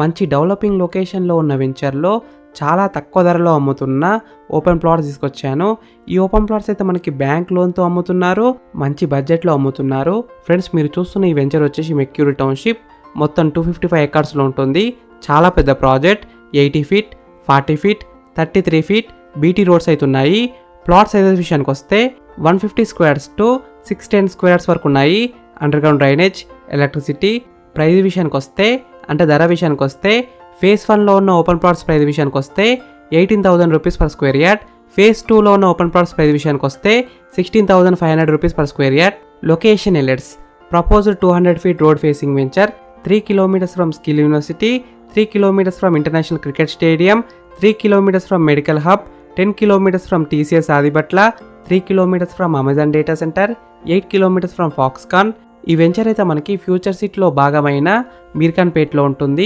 మంచి డెవలపింగ్ లొకేషన్లో ఉన్న వెంచర్లో చాలా తక్కువ ధరలో అమ్ముతున్న ఓపెన్ ప్లాట్స్ తీసుకొచ్చాను. ఈ ఓపెన్ ప్లాట్స్ అయితే మనకి బ్యాంక్ లోన్తో అమ్ముతున్నారు, మంచి బడ్జెట్లో అమ్ముతున్నారు. ఫ్రెండ్స్, మీరు చూస్తున్న ఈ వెంచర్ వచ్చేసి మెక్యూరి టౌన్షిప్, మొత్తం 255 ఎకర్స్లో ఉంటుంది. చాలా పెద్ద project, 80 feet, 40 feet, 33 feet BT roads అయితే ఉన్నాయి. ప్లాట్ సైజెస్ విషయానికి వస్తే 150 స్క్వేర్స్ టు 610 స్క్వేర్స్ వరకు ఉన్నాయి. Under ground drainage, electricity. Price విషయానికి వస్తే అంటే ధర విషయానికి వస్తే ఫేజ్ 1లో ఉన్న ఓపెన్ ప్లాట్స్ ప్రైస్ విషయానికి వస్తే 18,000 rupees per square yard. Phase 2లో ఉన్న ఓపెన్ ప్లాట్స్ ప్రైస్ విషయానికి వస్తే 16,500 rupees per square yard. Location ఎలెట్స్. Proposed 200 feet road facing venture, 3 kilometers from skill university, 3 kilometers from international cricket stadium, 3 kilometers from medical hub, 10 kilometers from TCS Adibatla, 3 kilometers from Amazon data centre, 8 kilometers from Foxconn. ఈ venture అయితే మనకి future సిటీలో భాగమైన మీర్ఖాన్పేట్లో ఉంటుంది.